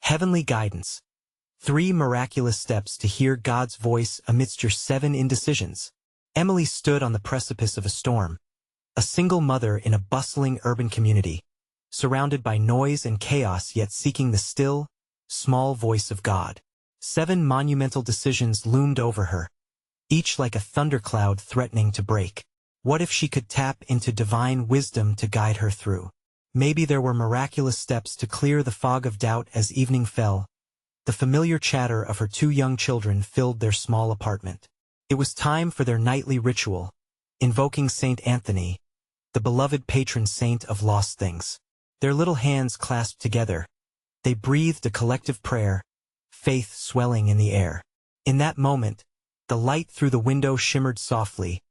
Heavenly guidance. 3 miraculous steps to hear God's voice amidst your 7 indecisions. Emily stood on the precipice of a storm, a single mother in a bustling urban community, surrounded by noise and chaos yet seeking the still, small voice of God. 7 monumental decisions loomed over her, each like a thundercloud threatening to break. What if she could tap into divine wisdom to guide her through? Maybe there were miraculous steps to clear the fog of doubt as evening fell. The familiar chatter of her 2 young children filled their small apartment. It was time for their nightly ritual, invoking Saint Anthony, the beloved patron saint of lost things. Their little hands clasped together, they breathed a collective prayer, faith swelling in the air. In that moment, the light through the window shimmered softly,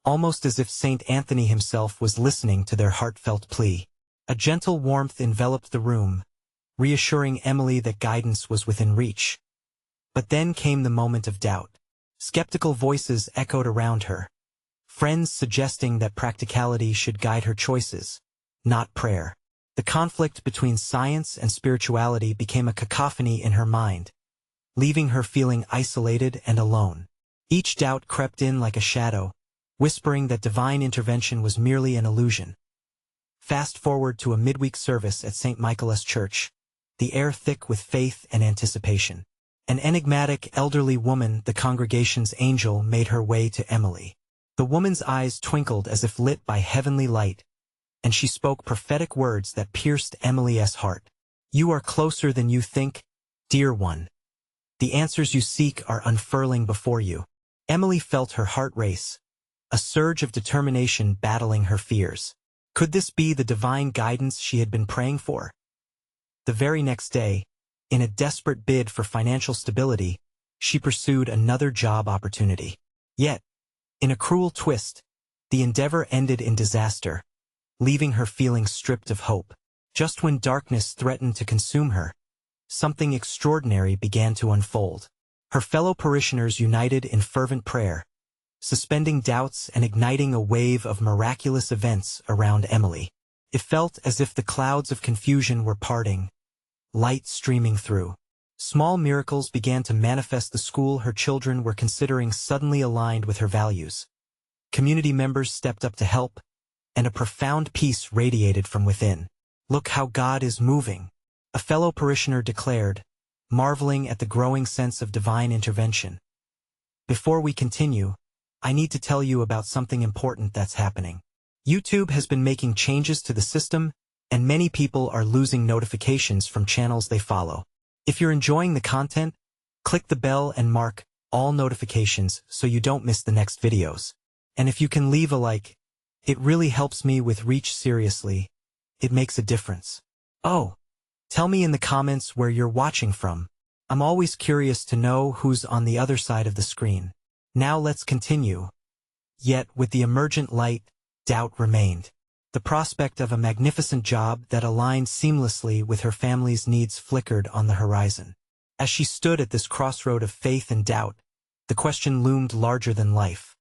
almost as if Saint Anthony himself was listening to their heartfelt plea. A gentle warmth enveloped the room, reassuring Emily that guidance was within reach. But then came the moment of doubt. Skeptical voices echoed around her, friends suggesting that practicality should guide her choices, not prayer. The conflict between science and spirituality became a cacophony in her mind, leaving her feeling isolated and alone. Each doubt crept in like a shadow, whispering that divine intervention was merely an illusion. Fast forward to a midweek service at St. Michael's Church, the air thick with faith and anticipation. An enigmatic, elderly woman, the congregation's angel, made her way to Emily. The woman's eyes twinkled as if lit by heavenly light, and she spoke prophetic words that pierced Emily's heart. "You are closer than you think, dear one. The answers you seek are unfurling before you." Emily felt her heart race, a surge of determination battling her fears. Could this be the divine guidance she had been praying for? The very next day, in a desperate bid for financial stability, she pursued another job opportunity. Yet, in a cruel twist, the endeavor ended in disaster, leaving her feeling stripped of hope. Just when darkness threatened to consume her, something extraordinary began to unfold. Her fellow parishioners united in fervent prayer, suspending doubts and igniting a wave of miraculous events around Emily. It felt as if the clouds of confusion were parting, light streaming through. Small miracles began to manifest. The school her children were considering suddenly aligned with her values. Community members stepped up to help, and a profound peace radiated from within. "Look how God is moving," a fellow parishioner declared, marveling at the growing sense of divine intervention. Before we continue, I need to tell you about something important that's happening. YouTube has been making changes to the system, and many people are losing notifications from channels they follow. If you're enjoying the content, click the bell and mark all notifications so you don't miss the next videos. And if you can leave a like, it really helps me with reach. Seriously, it makes a difference. Oh, tell me in the comments where you're watching from. I'm always curious to know who's on the other side of the screen. Now let's continue. Yet, with the emergent light, doubt remained. The prospect of a magnificent job that aligned seamlessly with her family's needs flickered on the horizon. As she stood at this crossroad of faith and doubt, the question loomed larger than life.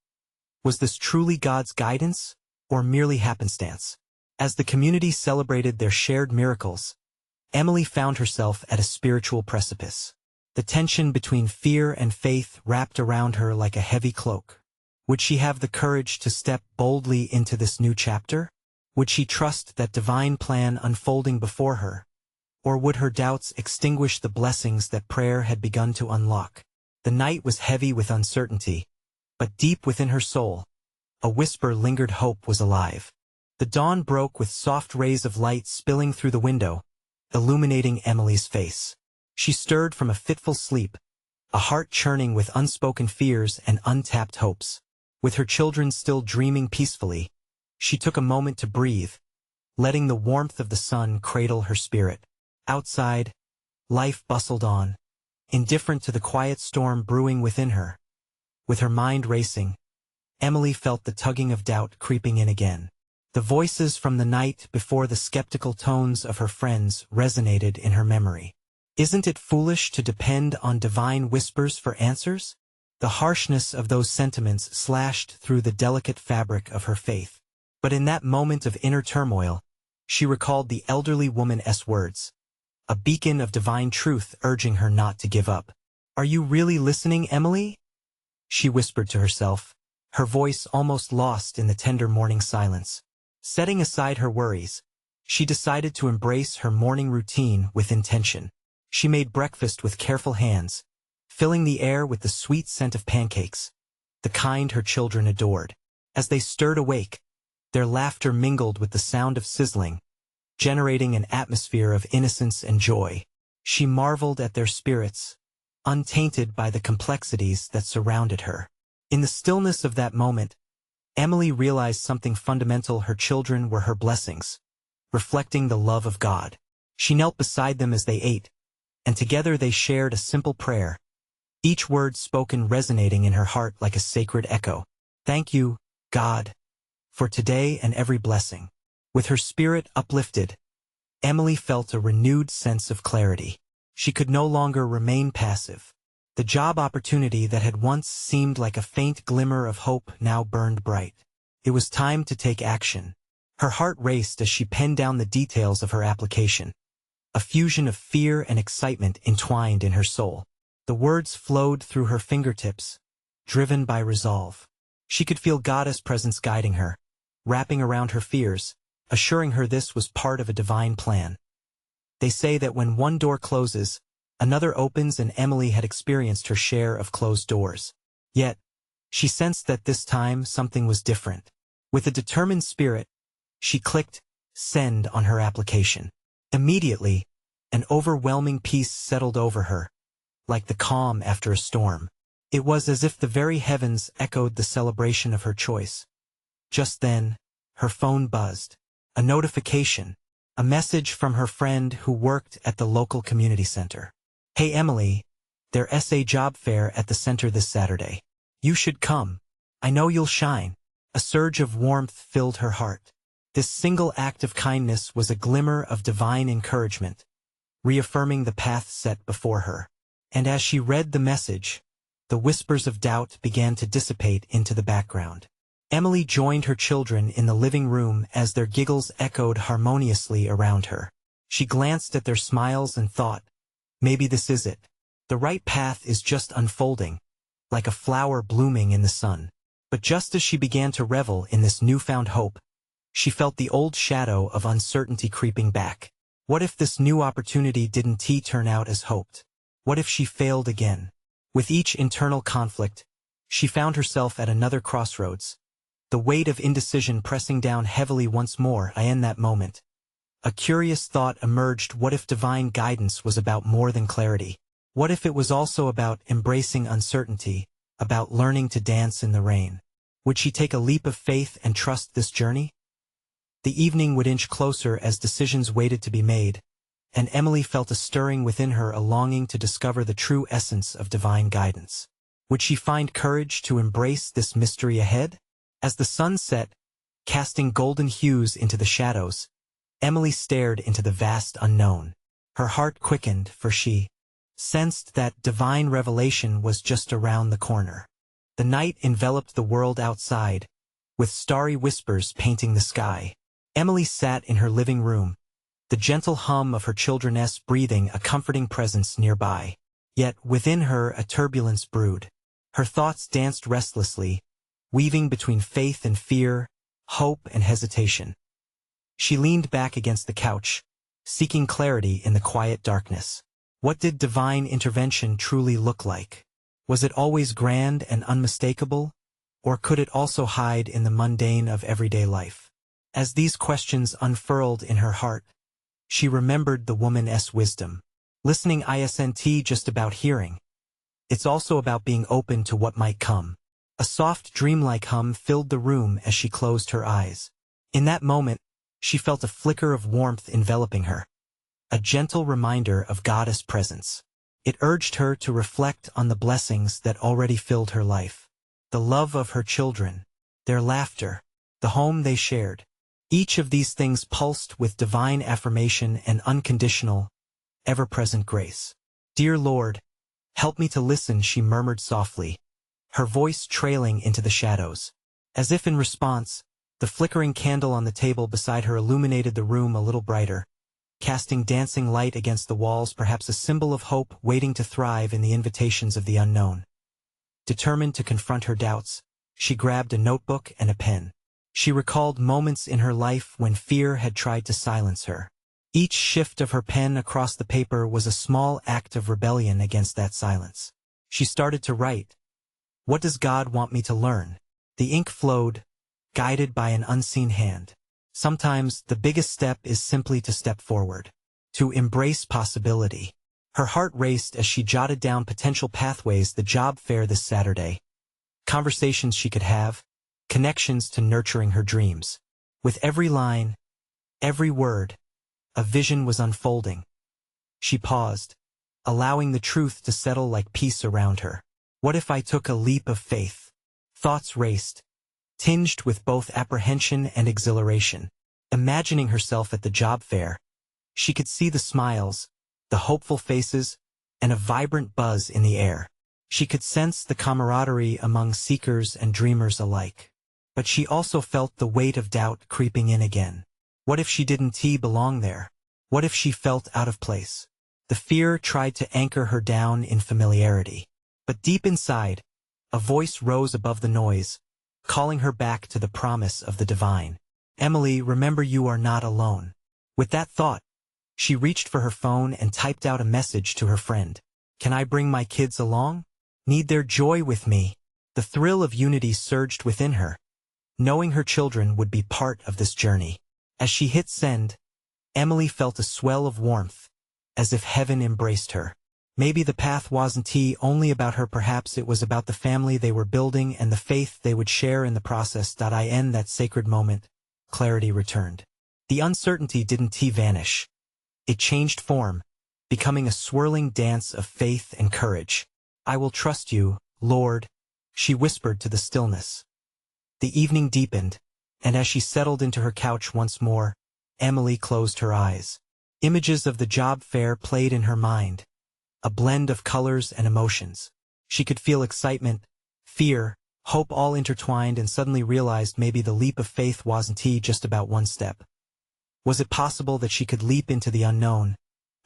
Was this truly God's guidance, or merely happenstance? As the community celebrated their shared miracles, Emily found herself at a spiritual precipice. The tension between fear and faith wrapped around her like a heavy cloak. Would she have the courage to step boldly into this new chapter? Would she trust that divine plan unfolding before her? Or would her doubts extinguish the blessings that prayer had begun to unlock? The night was heavy with uncertainty, but deep within her soul, a whisper lingered. Hope was alive. The dawn broke with soft rays of light spilling through the window, illuminating Emily's face. She stirred from a fitful sleep, a heart churning with unspoken fears and untapped hopes. With her children still dreaming peacefully, she took a moment to breathe, letting the warmth of the sun cradle her spirit. Outside, life bustled on, indifferent to the quiet storm brewing within her. With her mind racing, Emily felt the tugging of doubt creeping in again. The voices from the night before, the skeptical tones of her friends, resonated in her memory. Isn't it foolish to depend on divine whispers for answers? The harshness of those sentiments slashed through the delicate fabric of her faith. But in that moment of inner turmoil, she recalled the elderly woman's words, a beacon of divine truth urging her not to give up. "Are you really listening, Emily?" she whispered to herself, her voice almost lost in the tender morning silence. Setting aside her worries, she decided to embrace her morning routine with intention. She made breakfast with careful hands, filling the air with the sweet scent of pancakes, the kind her children adored. As they stirred awake, their laughter mingled with the sound of sizzling, generating an atmosphere of innocence and joy. She marveled at their spirits, untainted by the complexities that surrounded her. In the stillness of that moment, Emily realized something fundamental: her children were her blessings, reflecting the love of God. She knelt beside them as they ate, and together they shared a simple prayer, each word spoken resonating in her heart like a sacred echo. "Thank you, God, for today and every blessing." With her spirit uplifted, Emily felt a renewed sense of clarity. She could no longer remain passive. The job opportunity that had once seemed like a faint glimmer of hope now burned bright. It was time to take action. Her heart raced as she penned down the details of her application. A fusion of fear and excitement entwined in her soul. The words flowed through her fingertips, driven by resolve. She could feel God's presence guiding her, wrapping around her fears, assuring her this was part of a divine plan. They say that when one door closes, another opens, and Emily had experienced her share of closed doors. Yet, she sensed that this time something was different. With a determined spirit, she clicked send on her application. Immediately, an overwhelming peace settled over her, like the calm after a storm. It was as if the very heavens echoed the celebration of her choice. Just then, her phone buzzed. A notification, a message from her friend who worked at the local community center. "Hey Emily, there's a job fair at the center this Saturday. You should come. I know you'll shine." A surge of warmth filled her heart. This single act of kindness was a glimmer of divine encouragement, reaffirming the path set before her. And as she read the message, the whispers of doubt began to dissipate into the background. Emily joined her children in the living room as their giggles echoed harmoniously around her. She glanced at their smiles and thought, maybe this is it. The right path is just unfolding, like a flower blooming in the sun. But just as she began to revel in this newfound hope, she felt the old shadow of uncertainty creeping back. What if this new opportunity didn't turn out as hoped? What if she failed again? With each internal conflict, she found herself at another crossroads, the weight of indecision pressing down heavily once more. In that moment, a curious thought emerged: what if divine guidance was about more than clarity? What if it was also about embracing uncertainty, about learning to dance in the rain? Would she take a leap of faith and trust this journey? The evening would inch closer as decisions waited to be made, and Emily felt a stirring within her, a longing to discover the true essence of divine guidance. Would she find courage to embrace this mystery ahead? As the sun set, casting golden hues into the shadows, Emily stared into the vast unknown. Her heart quickened, for she sensed that divine revelation was just around the corner. The night enveloped the world outside, with starry whispers painting the sky. Emily sat in her living room, the gentle hum of her children's breathing a comforting presence nearby. Yet within her a turbulence brewed. Her thoughts danced restlessly, weaving between faith and fear, hope and hesitation. She leaned back against the couch, seeking clarity in the quiet darkness. What did divine intervention truly look like? Was it always grand and unmistakable, or could it also hide in the mundane of everyday life? As these questions unfurled in her heart, she remembered the woman's wisdom. Listening isn't just about hearing. It's also about being open to what might come. A soft dreamlike hum filled the room as she closed her eyes. In that moment, she felt a flicker of warmth enveloping her, a gentle reminder of God's presence. It urged her to reflect on the blessings that already filled her life. The love of her children, their laughter, the home they shared. Each of these things pulsed with divine affirmation and unconditional, ever-present grace. "Dear Lord, help me to listen," she murmured softly, her voice trailing into the shadows. As if in response, the flickering candle on the table beside her illuminated the room a little brighter, casting dancing light against the walls, perhaps a symbol of hope waiting to thrive in the invitations of the unknown. Determined to confront her doubts, she grabbed a notebook and a pen. She recalled moments in her life when fear had tried to silence her. Each shift of her pen across the paper was a small act of rebellion against that silence. She started to write. What does God want me to learn? The ink flowed, guided by an unseen hand. Sometimes the biggest step is simply to step forward, to embrace possibility. Her heart raced as she jotted down potential pathways: the job fair this Saturday, conversations she could have, connections to nurturing her dreams. With every line, every word, a vision was unfolding. She paused, allowing the truth to settle like peace around her. What if I took a leap of faith? Thoughts raced, tinged with both apprehension and exhilaration. Imagining herself at the job fair, she could see the smiles, the hopeful faces, and a vibrant buzz in the air. She could sense the camaraderie among seekers and dreamers alike. But she also felt the weight of doubt creeping in again. What if she didn't belong there? What if she felt out of place? The fear tried to anchor her down in familiarity. But deep inside, a voice rose above the noise, calling her back to the promise of the divine. Emily, remember, you are not alone. With that thought, she reached for her phone and typed out a message to her friend. Can I bring my kids along? Need their joy with me? The thrill of unity surged within her, knowing her children would be part of this journey. As she hit send, Emily felt a swell of warmth, as if heaven embraced her. Maybe the path wasn't only about her, perhaps it was about the family they were building and the faith they would share in the process. In that sacred moment, clarity returned. The uncertainty didn't vanish. It changed form, becoming a swirling dance of faith and courage. I will trust you, Lord, she whispered to the stillness. The evening deepened, and as she settled into her couch once more, Emily closed her eyes. Images of the job fair played in her mind, a blend of colors and emotions. She could feel excitement, fear, hope all intertwined, and suddenly realized maybe the leap of faith wasn't just about one step. Was it possible that she could leap into the unknown,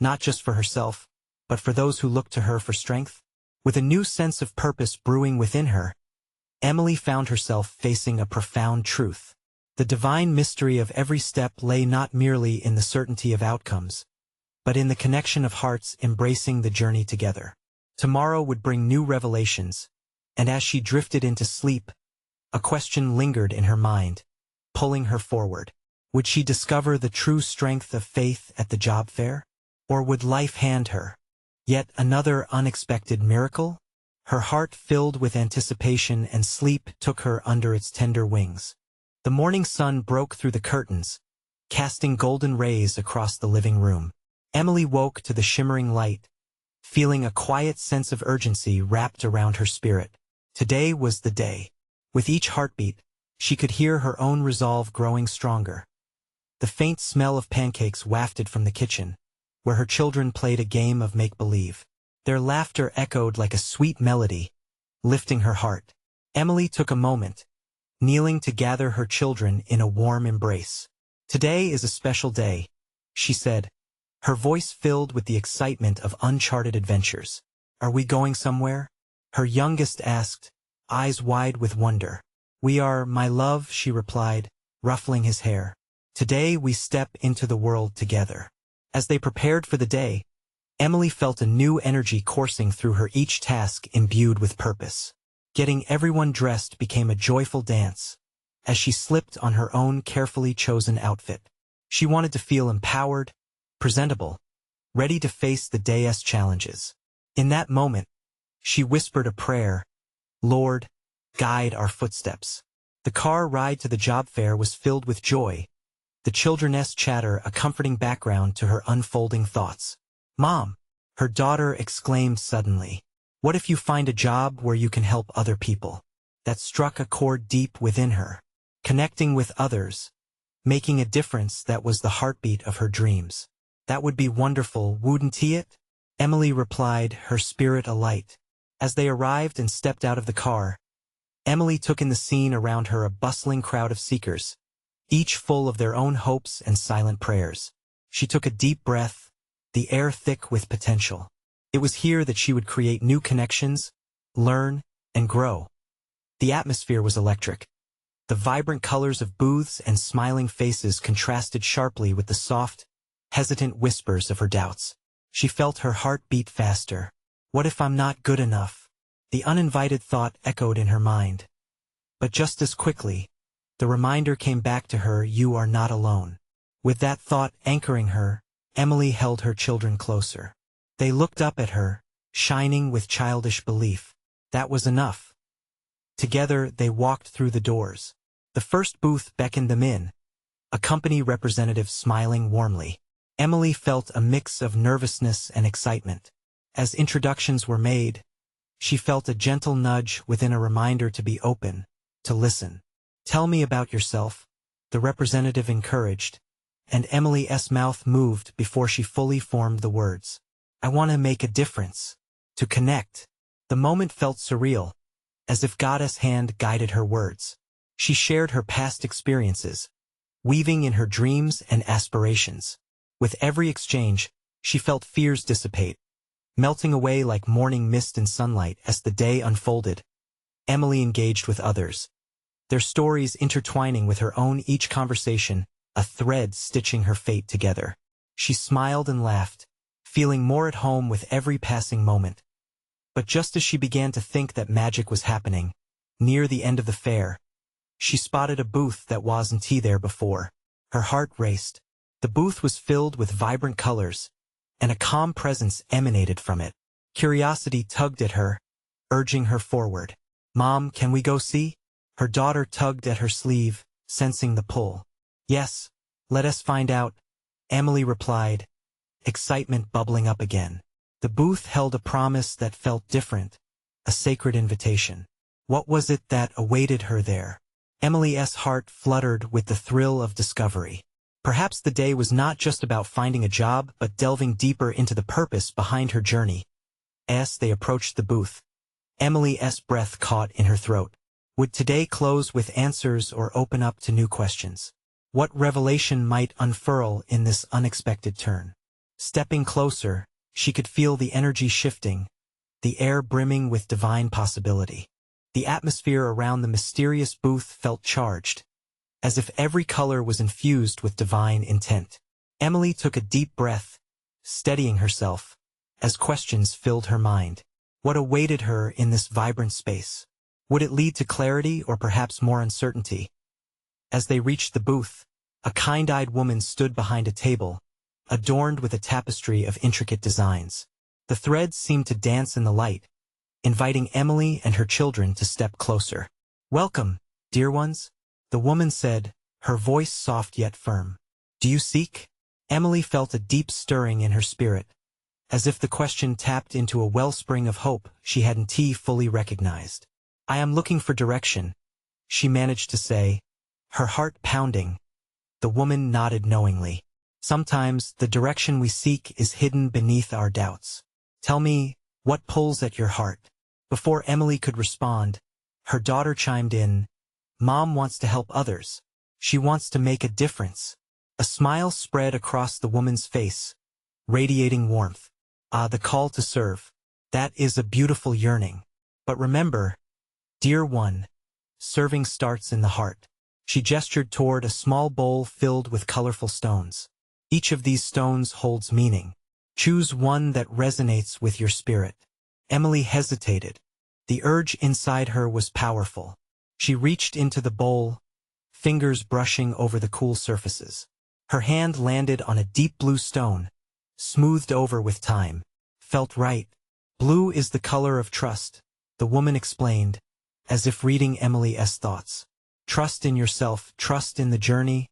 not just for herself, but for those who looked to her for strength? With a new sense of purpose brewing within her, Emily found herself facing a profound truth. The divine mystery of every step lay not merely in the certainty of outcomes, but in the connection of hearts embracing the journey together. Tomorrow would bring new revelations, and as she drifted into sleep, a question lingered in her mind, pulling her forward. Would she discover the true strength of faith at the job fair? Or would life hand her yet another unexpected miracle? Her heart filled with anticipation, and sleep took her under its tender wings. The morning sun broke through the curtains, casting golden rays across the living room. Emily woke to the shimmering light, feeling a quiet sense of urgency wrapped around her spirit. Today was the day. With each heartbeat, she could hear her own resolve growing stronger. The faint smell of pancakes wafted from the kitchen, where her children played a game of make-believe. Their laughter echoed like a sweet melody, lifting her heart. Emily took a moment, kneeling to gather her children in a warm embrace. Today is a special day, she said, her voice filled with the excitement of uncharted adventures. Are we going somewhere? Her youngest asked, eyes wide with wonder. We are, my love, she replied, ruffling his hair. Today we step into the world together. As they prepared for the day, Emily felt a new energy coursing through her, each task imbued with purpose. Getting everyone dressed became a joyful dance, as she slipped on her own carefully chosen outfit. She wanted to feel empowered, presentable, ready to face the day's challenges. In that moment, she whispered a prayer, Lord, guide our footsteps. The car ride to the job fair was filled with joy, the children's chatter a comforting background to her unfolding thoughts. Mom, her daughter exclaimed suddenly, what if you find a job where you can help other people? That struck a chord deep within her. Connecting with others, making a difference, that was the heartbeat of her dreams. That would be wonderful, wouldn't it? Emily replied, her spirit alight. As they arrived and stepped out of the car, Emily took in the scene around her, a bustling crowd of seekers, each full of their own hopes and silent prayers. She took a deep breath, the air thick with potential. It was here that she would create new connections, learn, and grow. The atmosphere was electric. The vibrant colors of booths and smiling faces contrasted sharply with the soft, hesitant whispers of her doubts. She felt her heart beat faster. What if I'm not good enough? The uninvited thought echoed in her mind. But just as quickly, the reminder came back to her, you are not alone. With that thought anchoring her, Emily held her children closer. They looked up at her, shining with childish belief. That was enough. Together they walked through the doors. The first booth beckoned them in, a company representative smiling warmly. Emily felt a mix of nervousness and excitement. As introductions were made, she felt a gentle nudge within, a reminder to be open, to listen. Tell me about yourself, the representative encouraged, and Emily's mouth moved before she fully formed the words. I want to make a difference. To connect. The moment felt surreal, as if God's hand guided her words. She shared her past experiences, weaving in her dreams and aspirations. With every exchange, she felt fears dissipate, melting away like morning mist in sunlight. As the day unfolded, Emily engaged with others, their stories intertwining with her own, each conversation a thread stitching her fate together. She smiled and laughed, feeling more at home with every passing moment. But just as she began to think that magic was happening, near the end of the fair, she spotted a booth that wasn't there before. Her heart raced. The booth was filled with vibrant colors, and a calm presence emanated from it. Curiosity tugged at her, urging her forward. Mom, can we go see? Her daughter tugged at her sleeve, sensing the pull. Yes, let us find out, Emily replied, excitement bubbling up again. The booth held a promise that felt different, a sacred invitation. What was it that awaited her there? Emily's heart fluttered with the thrill of discovery. Perhaps the day was not just about finding a job, but delving deeper into the purpose behind her journey. As they approached the booth, Emily's breath caught in her throat. Would today close with answers or open up to new questions? What revelation might unfurl in this unexpected turn? Stepping closer, she could feel the energy shifting, the air brimming with divine possibility. The atmosphere around the mysterious booth felt charged, as if every color was infused with divine intent. Emily took a deep breath, steadying herself, as questions filled her mind. What awaited her in this vibrant space? Would it lead to clarity or perhaps more uncertainty? As they reached the booth, a kind-eyed woman stood behind a table, adorned with a tapestry of intricate designs. The threads seemed to dance in the light, inviting Emily and her children to step closer. Welcome, dear ones, the woman said, her voice soft yet firm. Do you seek? Emily felt a deep stirring in her spirit, as if the question tapped into a wellspring of hope she hadn't fully recognized. I am looking for direction, she managed to say, her heart pounding. The woman nodded knowingly. Sometimes the direction we seek is hidden beneath our doubts. Tell me, what pulls at your heart? Before Emily could respond, her daughter chimed in. Mom wants to help others. She wants to make a difference. A smile spread across the woman's face, radiating warmth. Ah, the call to serve. That is a beautiful yearning. But remember, dear one, serving starts in the heart. She gestured toward a small bowl filled with colorful stones. Each of these stones holds meaning. Choose one that resonates with your spirit. Emily hesitated. The urge inside her was powerful. She reached into the bowl, fingers brushing over the cool surfaces. Her hand landed on a deep blue stone, smoothed over with time. Felt right. Blue is the color of trust, the woman explained, as if reading Emily's thoughts. Trust in yourself, trust in the journey,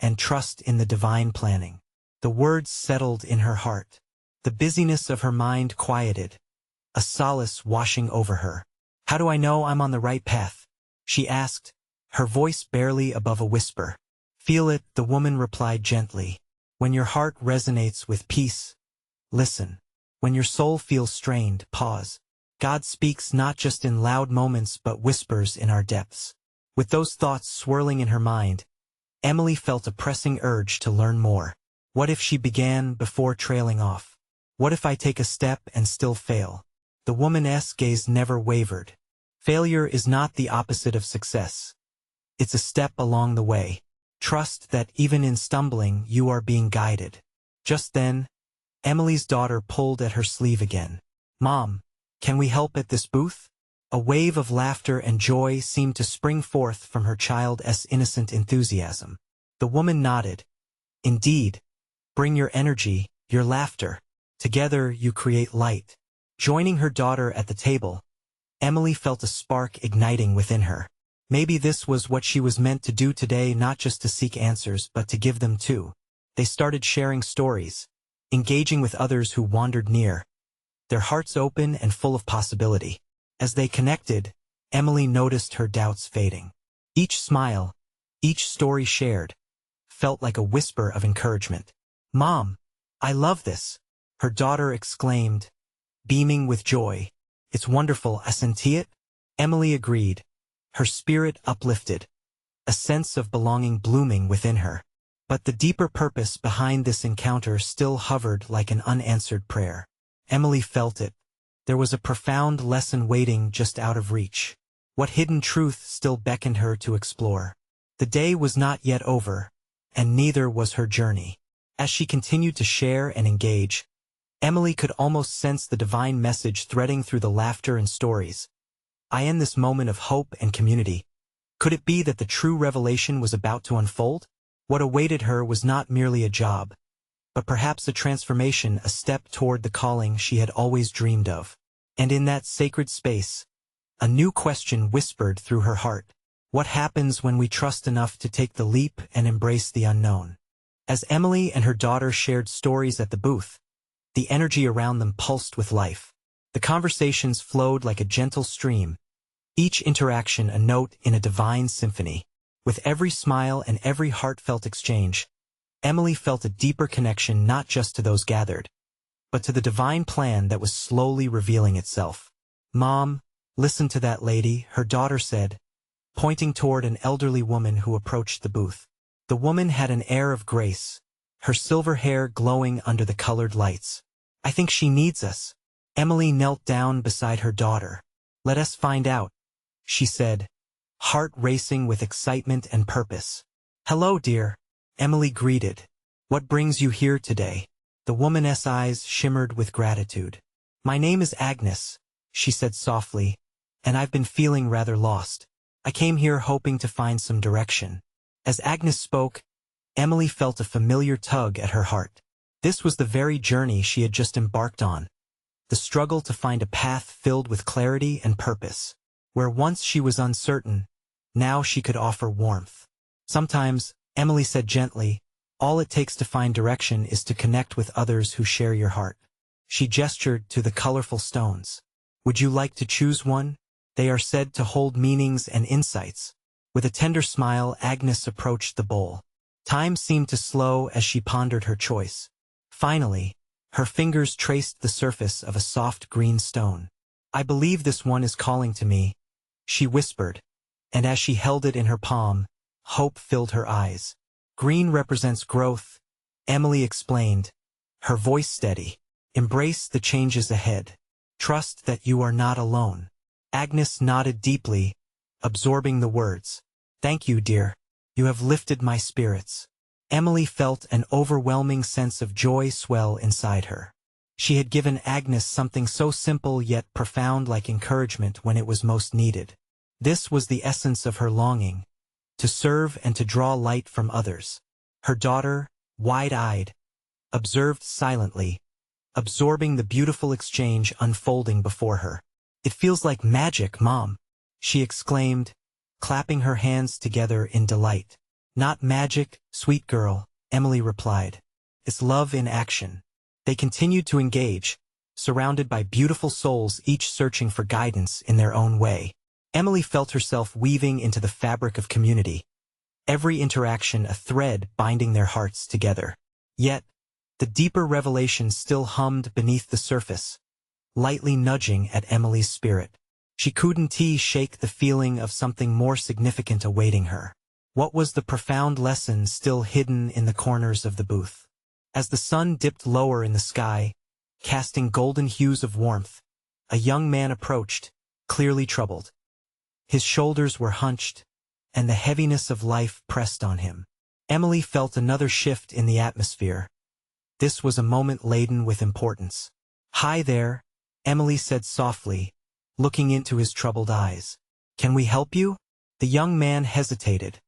and trust in the divine planning. The words settled in her heart. The busyness of her mind quieted, a solace washing over her. How do I know I'm on the right path? She asked, her voice barely above a whisper. Feel it, the woman replied gently. When your heart resonates with peace, listen. When your soul feels strained, pause. God speaks not just in loud moments but whispers in our depths. With those thoughts swirling in her mind, Emily felt a pressing urge to learn more. What if she began before trailing off? What if I take a step and still fail? The woman's gaze never wavered. Failure is not the opposite of success. It's a step along the way. Trust that even in stumbling you are being guided. Just then, Emily's daughter pulled at her sleeve again. Mom, can we help at this booth? A wave of laughter and joy seemed to spring forth from her child's innocent enthusiasm. The woman nodded. Indeed. Bring your energy, your laughter. Together you create light. Joining her daughter at the table, Emily felt a spark igniting within her. Maybe this was what she was meant to do today, not just to seek answers but to give them too. They started sharing stories, engaging with others who wandered near, their hearts open and full of possibility. As they connected, Emily noticed her doubts fading. Each smile, each story shared, felt like a whisper of encouragement. Mom, I love this, her daughter exclaimed, beaming with joy. It's wonderful, isn't it? Emily agreed, her spirit uplifted, a sense of belonging blooming within her. But the deeper purpose behind this encounter still hovered like an unanswered prayer. Emily felt it. There was a profound lesson waiting just out of reach. What hidden truth still beckoned her to explore? The day was not yet over, and neither was her journey. As she continued to share and engage, Emily could almost sense the divine message threading through the laughter and stories. I end this moment of hope and community. Could it be that the true revelation was about to unfold? What awaited her was not merely a job, but perhaps a transformation, a step toward the calling she had always dreamed of. And in that sacred space, a new question whispered through her heart. What happens when we trust enough to take the leap and embrace the unknown? As Emily and her daughter shared stories at the booth, the energy around them pulsed with life. The conversations flowed like a gentle stream, each interaction a note in a divine symphony. With every smile and every heartfelt exchange, Emily felt a deeper connection not just to those gathered, but to the divine plan that was slowly revealing itself. Mom, listen to that lady, her daughter said, pointing toward an elderly woman who approached the booth. The woman had an air of grace, her silver hair glowing under the colored lights. I think she needs us. Emily knelt down beside her daughter. Let us find out, she said, heart racing with excitement and purpose. Hello, dear, Emily greeted. What brings you here today? The woman's eyes shimmered with gratitude. My name is Agnes, she said softly, and I've been feeling rather lost. I came here hoping to find some direction. As Agnes spoke, Emily felt a familiar tug at her heart. This was the very journey she had just embarked on. The struggle to find a path filled with clarity and purpose. Where once she was uncertain, now she could offer warmth. Sometimes, Emily said gently, all it takes to find direction is to connect with others who share your heart. She gestured to the colorful stones. Would you like to choose one? They are said to hold meanings and insights. With a tender smile, Agnes approached the bowl. Time seemed to slow as she pondered her choice. Finally, her fingers traced the surface of a soft green stone. I believe this one is calling to me, she whispered, and as she held it in her palm, hope filled her eyes. Green represents growth, Emily explained, her voice steady. Embrace the changes ahead. Trust that you are not alone. Agnes nodded deeply, absorbing the words. Thank you, dear. You have lifted my spirits. Emily felt an overwhelming sense of joy swell inside her. She had given Agnes something so simple yet profound, like encouragement when it was most needed. This was the essence of her longing, to serve and to draw light from others. Her daughter, wide-eyed, observed silently, absorbing the beautiful exchange unfolding before her. It feels like magic, Mom, she exclaimed, clapping her hands together in delight. Not magic, sweet girl, Emily replied. It's love in action. They continued to engage, surrounded by beautiful souls, each searching for guidance in their own way. Emily felt herself weaving into the fabric of community, every interaction a thread binding their hearts together. Yet, the deeper revelation still hummed beneath the surface, lightly nudging at Emily's spirit. She couldn't shake the feeling of something more significant awaiting her. What was the profound lesson still hidden in the corners of the booth? As the sun dipped lower in the sky, casting golden hues of warmth, a young man approached, clearly troubled. His shoulders were hunched, and the heaviness of life pressed on him. Emily felt another shift in the atmosphere. This was a moment laden with importance. "Hi there," Emily said softly, looking into his troubled eyes. "Can we help you?" The young man hesitated,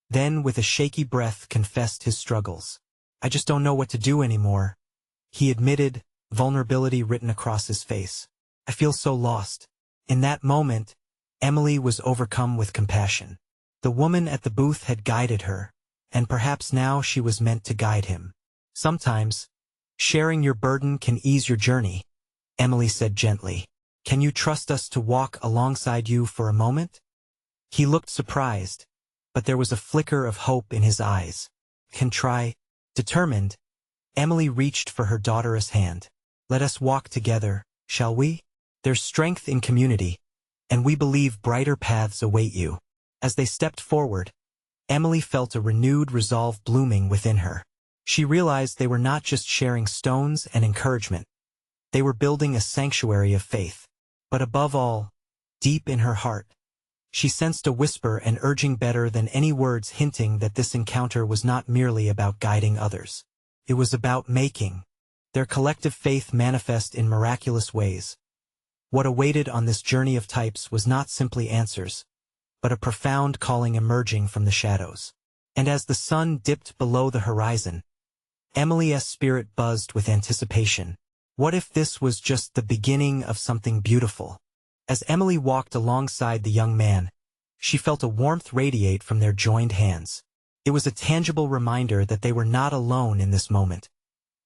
then with a shaky breath confessed his struggles. "I just don't know what to do anymore," he admitted, vulnerability written across his face. "I feel so lost." In that moment, Emily was overcome with compassion. The woman at the booth had guided her, and perhaps now she was meant to guide him. "Sometimes, sharing your burden can ease your journey," Emily said gently. "Can you trust us to walk alongside you for a moment?" He looked surprised, but there was a flicker of hope in his eyes. "Can try." Determined, Emily reached for her daughter's hand. "Let us walk together, shall we? There's strength in community, and we believe brighter paths await you." As they stepped forward, Emily felt a renewed resolve blooming within her. She realized they were not just sharing stones and encouragement. They were building a sanctuary of faith. But above all, deep in her heart, she sensed a whisper and urging better than any words hinting that this encounter was not merely about guiding others. It was about making their collective faith manifest in miraculous ways. What awaited on this journey of types was not simply answers, but a profound calling emerging from the shadows. And as the sun dipped below the horizon, Emily's spirit buzzed with anticipation. What if this was just the beginning of something beautiful? As Emily walked alongside the young man, she felt a warmth radiate from their joined hands. It was a tangible reminder that they were not alone in this moment.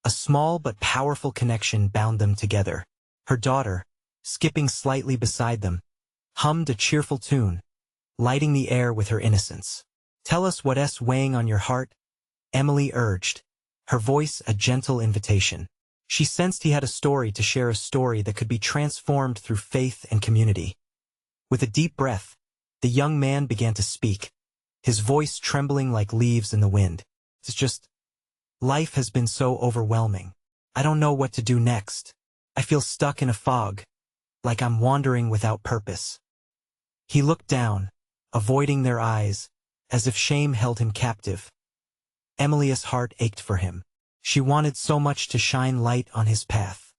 A small but powerful connection bound them together. Her daughter, skipping slightly beside them, hummed a cheerful tune, lighting the air with her innocence. "Tell us what's weighing on your heart," Emily urged, her voice a gentle invitation. She sensed he had a story to share, a story that could be transformed through faith and community. With a deep breath, the young man began to speak, his voice trembling like leaves in the wind. "It's just, life has been so overwhelming. I don't know what to do next. I feel stuck in a fog, like I'm wandering without purpose." He looked down, avoiding their eyes, as if shame held him captive. Emily's heart ached for him. She wanted so much to shine light on his path.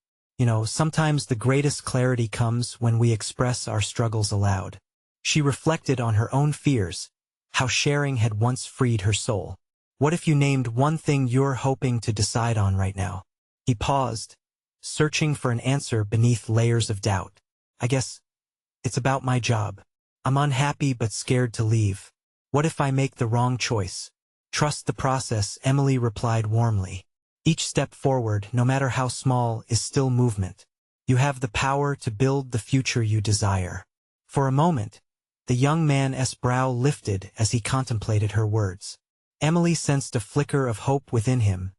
Sometimes the greatest clarity comes when we express our struggles aloud. She reflected on her own fears, how sharing had once freed her soul. "What if you named one thing you're hoping to decide on right now?" He paused, searching for an answer beneath layers of doubt. "I guess it's about my job. I'm unhappy but scared to leave. What if I make the wrong choice?" "Trust the process," Emily replied warmly. "Each step forward, no matter how small, is still movement. You have the power to build the future you desire." For a moment, the young man's brow lifted as he contemplated her words. Emily sensed a flicker of hope within him,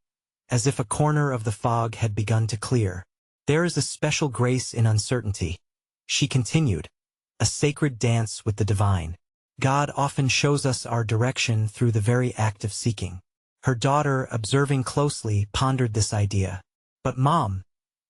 as if a corner of the fog had begun to clear. "There is a special grace in uncertainty," she continued, "a sacred dance with the divine. God often shows us our direction through the very act of seeking." Her daughter, observing closely, pondered this idea. "But Mom,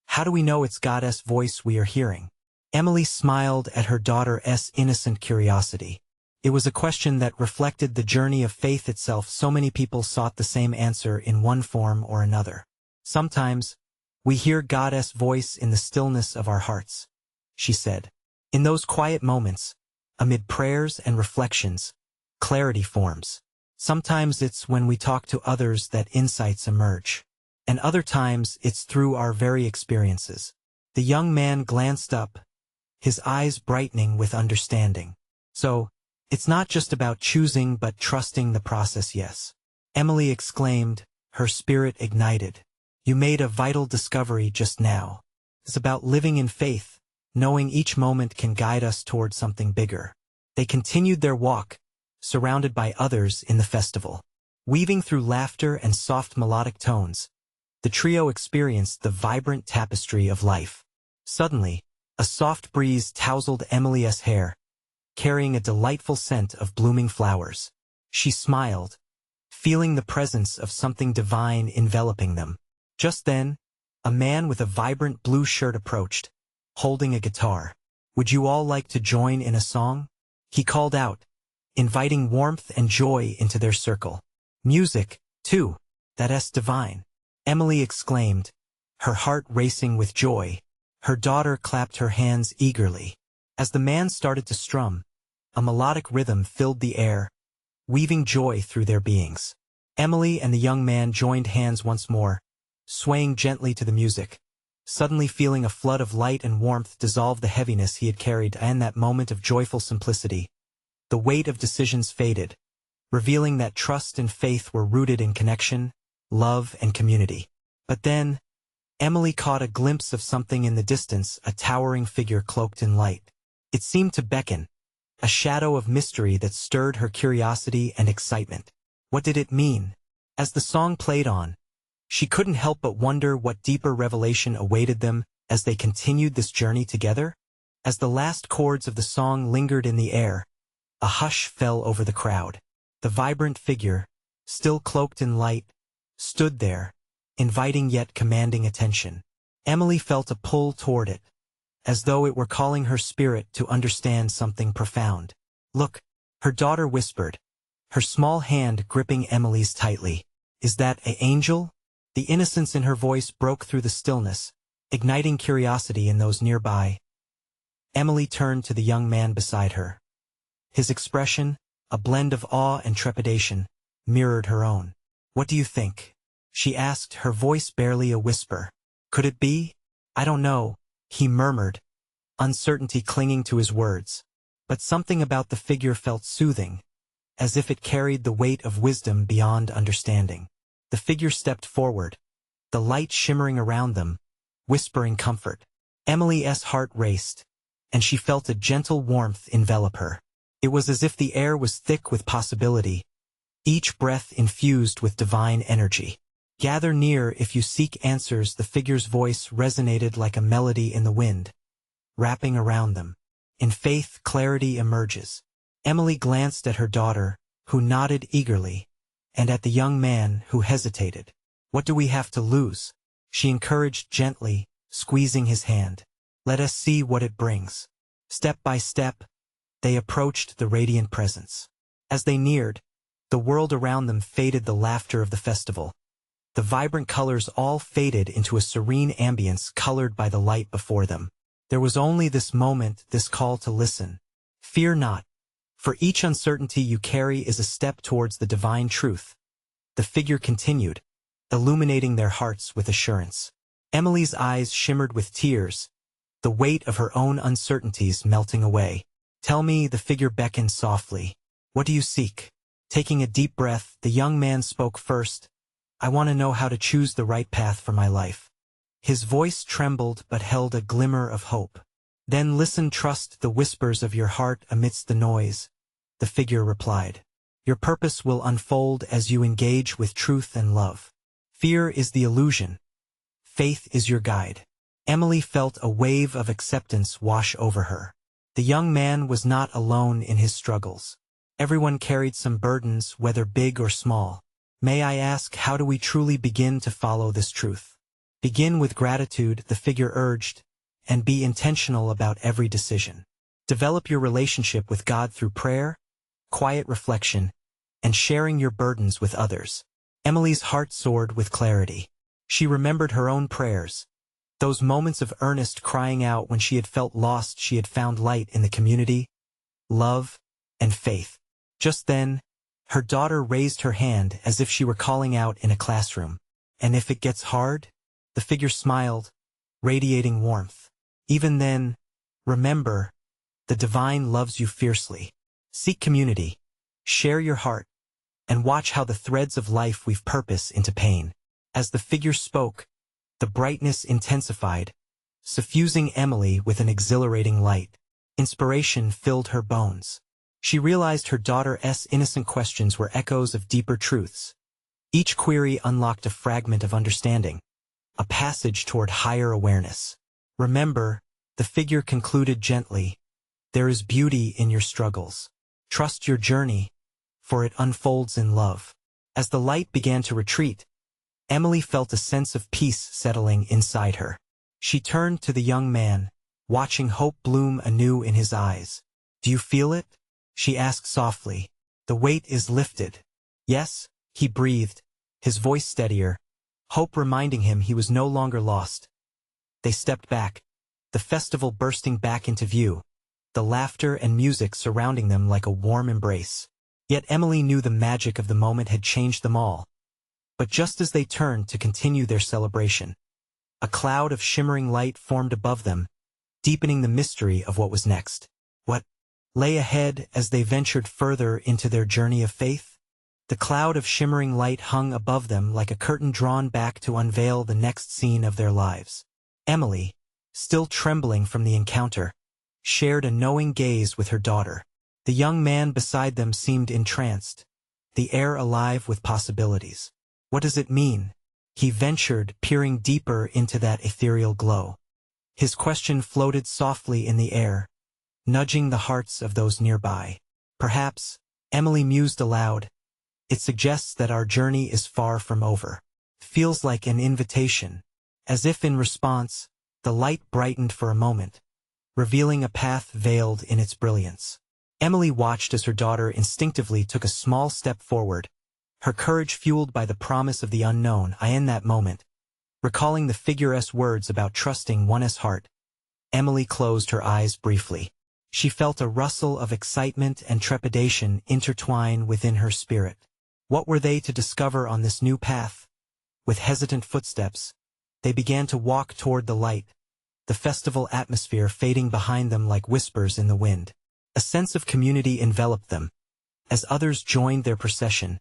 how do we know it's God's voice we are hearing?" Emily smiled at her daughter's innocent curiosity. It was a question that reflected the journey of faith itself. So many people sought the same answer in one form or another. "Sometimes, we hear God's voice in the stillness of our hearts," she said. "In those quiet moments, amid prayers and reflections, clarity forms. Sometimes it's when we talk to others that insights emerge. And other times it's through our very experiences." The young man glanced up, his eyes brightening with understanding. "So, it's not just about choosing but trusting the process." "Yes," Emily exclaimed, her spirit ignited. "You made a vital discovery just now. It's about living in faith, knowing each moment can guide us toward something bigger." They continued their walk, surrounded by others in the festival. Weaving through laughter and soft melodic tones, the trio experienced the vibrant tapestry of life. Suddenly, a soft breeze tousled Emily's hair, carrying a delightful scent of blooming flowers. She smiled, feeling the presence of something divine enveloping them. Just then, a man with a vibrant blue shirt approached, holding a guitar. "Would you all like to join in a song?" he called out, inviting warmth and joy into their circle. "Music, too, that's divine," Emily exclaimed, her heart racing with joy. Her daughter clapped her hands eagerly. As the man started to strum, a melodic rhythm filled the air, weaving joy through their beings. Emily and the young man joined hands once more, swaying gently to the music, suddenly feeling a flood of light and warmth dissolve the heaviness he had carried. And that moment of joyful simplicity, the weight of decisions faded, revealing that trust and faith were rooted in connection, love, and community. But then, Emily caught a glimpse of something in the distance, a towering figure cloaked in light. It seemed to beckon, a shadow of mystery that stirred her curiosity and excitement. What did it mean? As the song played on, she couldn't help but wonder what deeper revelation awaited them as they continued this journey together. As the last chords of the song lingered in the air, a hush fell over the crowd. The vibrant figure, still cloaked in light, stood there, inviting yet commanding attention. Emily felt a pull toward it, as though it were calling her spirit to understand something profound. "Look," her daughter whispered, her small hand gripping Emily's tightly. "Is that an angel?" The innocence in her voice broke through the stillness, igniting curiosity in those nearby. Emily turned to the young man beside her. His expression, a blend of awe and trepidation, mirrored her own. "What do you think?" she asked, her voice barely a whisper. "Could it be?" "I don't know," he murmured, uncertainty clinging to his words. But something about the figure felt soothing, as if it carried the weight of wisdom beyond understanding. The figure stepped forward, the light shimmering around them, whispering comfort. Emily's heart raced, and she felt a gentle warmth envelop her. It was as if the air was thick with possibility, each breath infused with divine energy. "Gather near if you seek answers," the figure's voice resonated like a melody in the wind, wrapping around them. "In faith, clarity emerges." Emily glanced at her daughter, who nodded eagerly, and at the young man, who hesitated. "What do we have to lose?" she encouraged gently, squeezing his hand. "Let us see what it brings." Step by step, they approached the radiant presence. As they neared, the world around them faded, the laughter of the festival. The vibrant colors all faded into a serene ambience colored by the light before them. There was only this moment, this call to listen. "Fear not, for each uncertainty you carry is a step towards the divine truth," the figure continued, illuminating their hearts with assurance. Emily's eyes shimmered with tears, the weight of her own uncertainties melting away. "Tell me," the figure beckoned softly. "What do you seek?" Taking a deep breath, the young man spoke first. "I want to know how to choose the right path for my life." His voice trembled but held a glimmer of hope. "Then listen, trust the whispers of your heart amidst the noise," the figure replied. "Your purpose will unfold as you engage with truth and love. Fear is the illusion. Faith is your guide." Emily felt a wave of acceptance wash over her. The young man was not alone in his struggles. Everyone carried some burdens, whether big or small. "May I ask, how do we truly begin to follow this truth?" "Begin with gratitude," the figure urged, "and be intentional about every decision. Develop your relationship with God through prayer, quiet reflection, and sharing your burdens with others." Emily's heart soared with clarity. She remembered her own prayers, those moments of earnest crying out when she had felt lost. She had found light in the community, love, and faith. Just then, her daughter raised her hand as if she were calling out in a classroom. "And if it gets hard?" The figure smiled, radiating warmth. "Even then, remember, the divine loves you fiercely. Seek community, share your heart, and watch how the threads of life weave purpose into pain." As the figure spoke, the brightness intensified, suffusing Emily with an exhilarating light. Inspiration filled her bones. She realized her daughter's innocent questions were echoes of deeper truths. Each query unlocked a fragment of understanding, a passage toward higher awareness. "Remember," the figure concluded gently, "there is beauty in your struggles. Trust your journey, for it unfolds in love." As the light began to retreat, Emily felt a sense of peace settling inside her. She turned to the young man, watching hope bloom anew in his eyes. "Do you feel it?" she asked softly. "The weight is lifted." "Yes," he breathed, his voice steadier, hope reminding him he was no longer lost. They stepped back, the festival bursting back into view, the laughter and music surrounding them like a warm embrace. Yet Emily knew the magic of the moment had changed them all. But just as they turned to continue their celebration, a cloud of shimmering light formed above them, deepening the mystery of what was next. What lay ahead as they ventured further into their journey of faith? The cloud of shimmering light hung above them like a curtain drawn back to unveil the next scene of their lives. Emily, still trembling from the encounter, shared a knowing gaze with her daughter. The young man beside them seemed entranced, the air alive with possibilities. "What does it mean?" he ventured, peering deeper into that ethereal glow. His question floated softly in the air, nudging the hearts of those nearby. "Perhaps," Emily mused aloud, "it suggests that our journey is far from over." Feels like an invitation. As if in response, the light brightened for a moment, revealing a path veiled in its brilliance. Emily watched as her daughter instinctively took a small step forward, her courage fueled by the promise of the unknown. In that moment, recalling the figure's words about trusting one's heart, Emily closed her eyes briefly. She felt a rustle of excitement and trepidation intertwine within her spirit. What were they to discover on this new path? With hesitant footsteps, they began to walk toward the light, the festival atmosphere fading behind them like whispers in the wind. A sense of community enveloped them, as others joined their procession,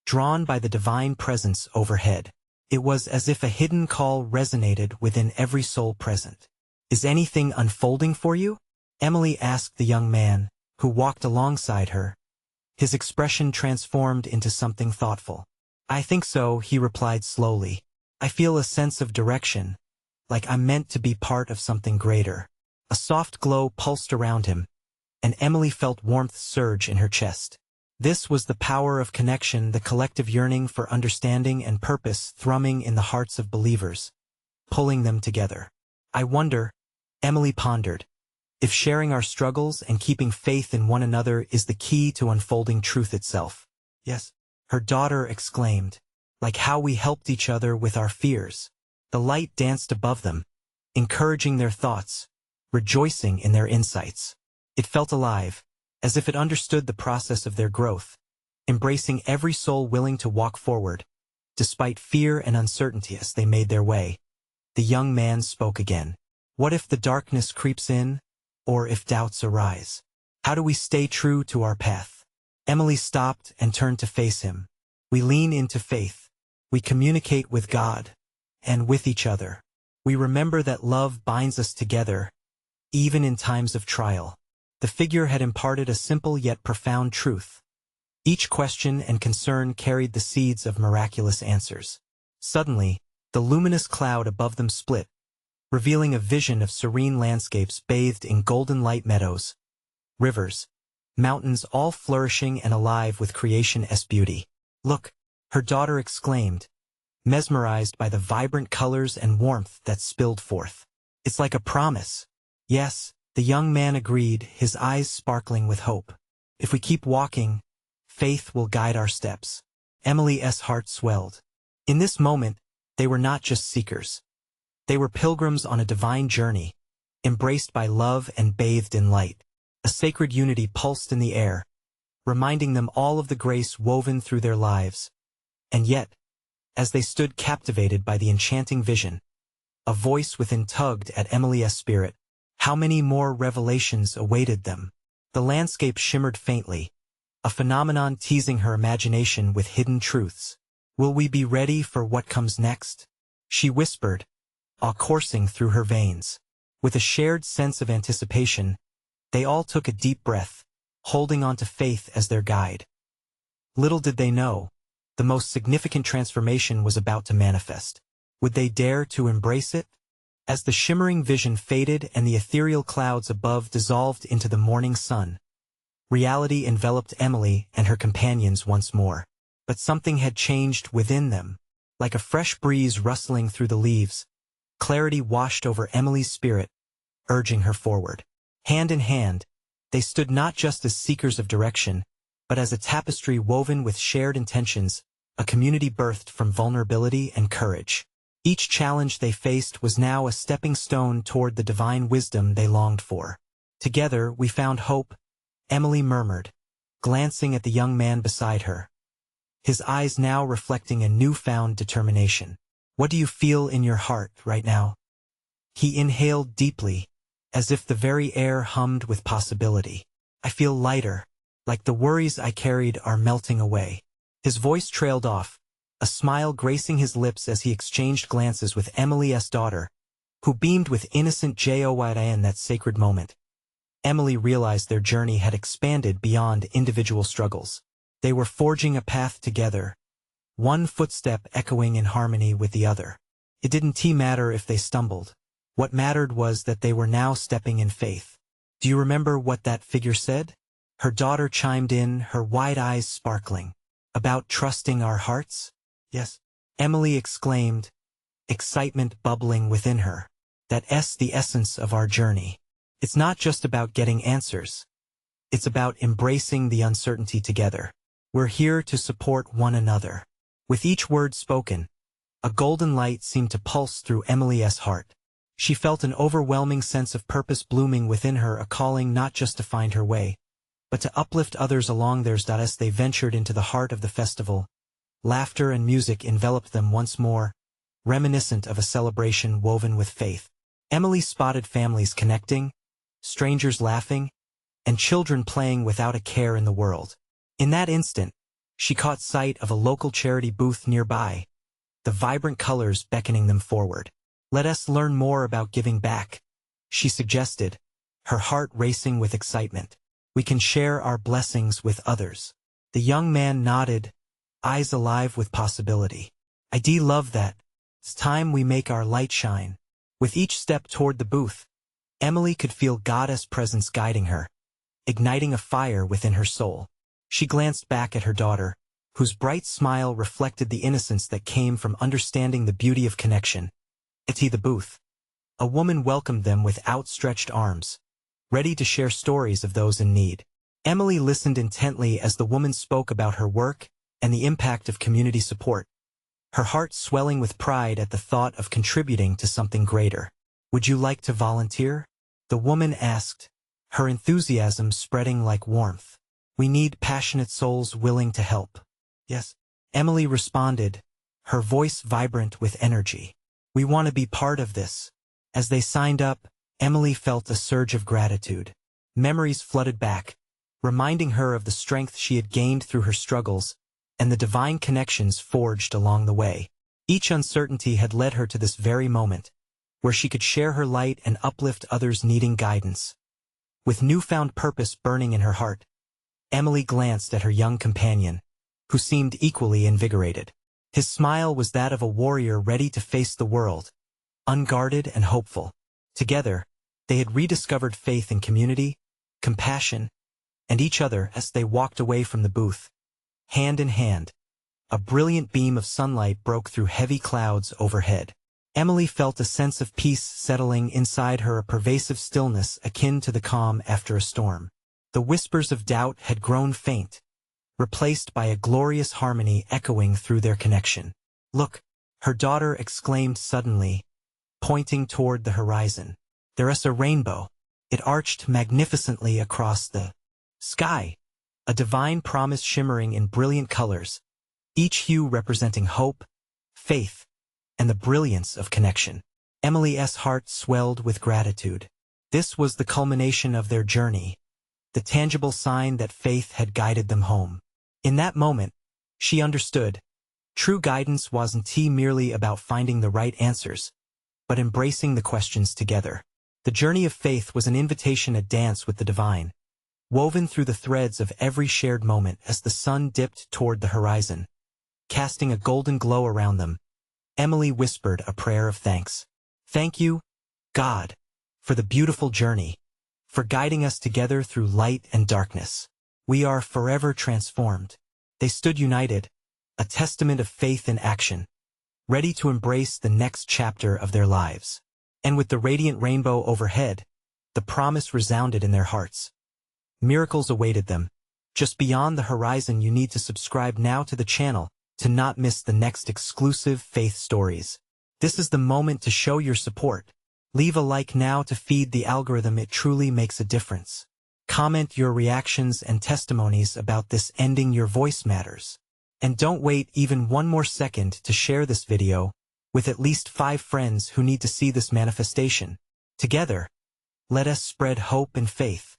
drawn by the divine presence overhead. It was as if a hidden call resonated within every soul present. "Is anything unfolding for you?" Emily asked the young man, who walked alongside her, his expression transformed into something thoughtful. "I think so," he replied slowly. "I feel a sense of direction, like I'm meant to be part of something greater." A soft glow pulsed around him, and Emily felt warmth surge in her chest. This was the power of connection, the collective yearning for understanding and purpose thrumming in the hearts of believers, pulling them together. "I wonder," Emily pondered, "if sharing our struggles and keeping faith in one another is the key to unfolding truth itself." "Yes," her daughter exclaimed, "like how we helped each other with our fears." The light danced above them, encouraging their thoughts, rejoicing in their insights. It felt alive, as if it understood the process of their growth, embracing every soul willing to walk forward, despite fear and uncertainty as they made their way. The young man spoke again. "What if the darkness creeps in, or if doubts arise? How do we stay true to our path?" Emily stopped and turned to face him. "We lean into faith. We communicate with God, and with each other. We remember that love binds us together, even in times of trial." The figure had imparted a simple yet profound truth. Each question and concern carried the seeds of miraculous answers. Suddenly, the luminous cloud above them split, revealing a vision of serene landscapes bathed in golden light, meadows, rivers, mountains, all flourishing and alive with creation's beauty. "Look," her daughter exclaimed, mesmerized by the vibrant colors and warmth that spilled forth. "It's like a promise." "Yes," the young man agreed, his eyes sparkling with hope. "If we keep walking, faith will guide our steps." Emily's heart swelled. In this moment, they were not just seekers. They were pilgrims on a divine journey, embraced by love and bathed in light. A sacred unity pulsed in the air, reminding them all of the grace woven through their lives. And yet, as they stood captivated by the enchanting vision, a voice within tugged at Emily's spirit. How many more revelations awaited them? The landscape shimmered faintly, a phenomenon teasing her imagination with hidden truths. "Will we be ready for what comes next?" she whispered, awe coursing through her veins. With a shared sense of anticipation, they all took a deep breath, holding on to faith as their guide. Little did they know, the most significant transformation was about to manifest. Would they dare to embrace it? As the shimmering vision faded and the ethereal clouds above dissolved into the morning sun, reality enveloped Emily and her companions once more. but something had changed within them. Like a fresh breeze rustling through the leaves, clarity washed over Emily's spirit, urging her forward. Hand in hand, they stood not just as seekers of direction, but as a tapestry woven with shared intentions, a community birthed from vulnerability and courage. Each challenge they faced was now a stepping stone toward the divine wisdom they longed for. Together we found hope, Emily murmured, glancing at the young man beside her, his eyes now reflecting a newfound determination. What do you feel in your heart right now? He inhaled deeply, as if the very air hummed with possibility. I feel lighter, like the worries I carried are melting away. His voice trailed off, a smile gracing his lips as he exchanged glances with Emily's daughter, who beamed with innocent joy in that sacred moment. Emily realized their journey had expanded beyond individual struggles. They were forging a path together, one footstep echoing in harmony with the other. It didn't matter if they stumbled. What mattered was that they were now stepping in faith. Do you remember what that figure said? Her daughter chimed in, her wide eyes sparkling. About trusting our hearts? Yes, Emily exclaimed, excitement bubbling within her. That's the essence of our journey. It's not just about getting answers. It's about embracing the uncertainty together. We're here to support one another. With each word spoken, a golden light seemed to pulse through Emily's heart. She felt an overwhelming sense of purpose blooming within her, a calling not just to find her way, but to uplift others along theirs. As they ventured into the heart of the festival, laughter and music enveloped them once more, reminiscent of a celebration woven with faith. Emily spotted families connecting, strangers laughing, and children playing without a care in the world. In that instant, she caught sight of a local charity booth nearby, the vibrant colors beckoning them forward. Let us learn more about giving back, she suggested, her heart racing with excitement. We can share our blessings with others. The young man nodded, eyes alive with possibility. I love that. It's time we make our light shine. With each step toward the booth, Emily could feel God's presence guiding her, igniting a fire within her soul. She glanced back at her daughter, whose bright smile reflected the innocence that came from understanding the beauty of connection. At the booth, a woman welcomed them with outstretched arms, ready to share stories of those in need. Emily listened intently as the woman spoke about her work and the impact of community support, her heart swelling with pride at the thought of contributing to something greater. Would you like to volunteer? The woman asked, her enthusiasm spreading like warmth. We need passionate souls willing to help. Yes, Emily responded, her voice vibrant with energy. We want to be part of this. As they signed up, Emily felt a surge of gratitude. Memories flooded back, reminding her of the strength she had gained through her struggles and the divine connections forged along the way. Each uncertainty had led her to this very moment, where she could share her light and uplift others needing guidance. With newfound purpose burning in her heart, Emily glanced at her young companion, who seemed equally invigorated. His smile was that of a warrior ready to face the world, unguarded and hopeful. Together, they had rediscovered faith in community, compassion, and each other as they walked away from the booth. Hand in hand, a brilliant beam of sunlight broke through heavy clouds overhead. Emily felt a sense of peace settling inside her, a pervasive stillness akin to the calm after a storm. The whispers of doubt had grown faint, replaced by a glorious harmony echoing through their connection. Look, her daughter exclaimed suddenly, pointing toward the horizon. There's a rainbow. It arched magnificently across the sky, a divine promise shimmering in brilliant colors, each hue representing hope, faith, and the brilliance of connection. Emily's heart swelled with gratitude. This was the culmination of their journey, the tangible sign that faith had guided them home. In that moment, she understood. True guidance wasn't merely about finding the right answers, but embracing the questions together. The journey of faith was an invitation to dance with the divine, woven through the threads of every shared moment. As the sun dipped toward the horizon, casting a golden glow around them, Emily whispered a prayer of thanks. Thank you, God, for the beautiful journey, for guiding us together through light and darkness. We are forever transformed. They stood united, a testament of faith in action, ready to embrace the next chapter of their lives. And with the radiant rainbow overhead, the promise resounded in their hearts. Miracles awaited them. Just beyond the horizon, you need to subscribe now to the channel to not miss the next exclusive faith stories. This is the moment to show your support. Leave a like now to feed the algorithm. It truly makes a difference. Comment your reactions and testimonies about this. Ending your voice matters. And don't wait even one more second to share this video with at least 5 friends who need to see this manifestation. Together, let us spread hope and faith.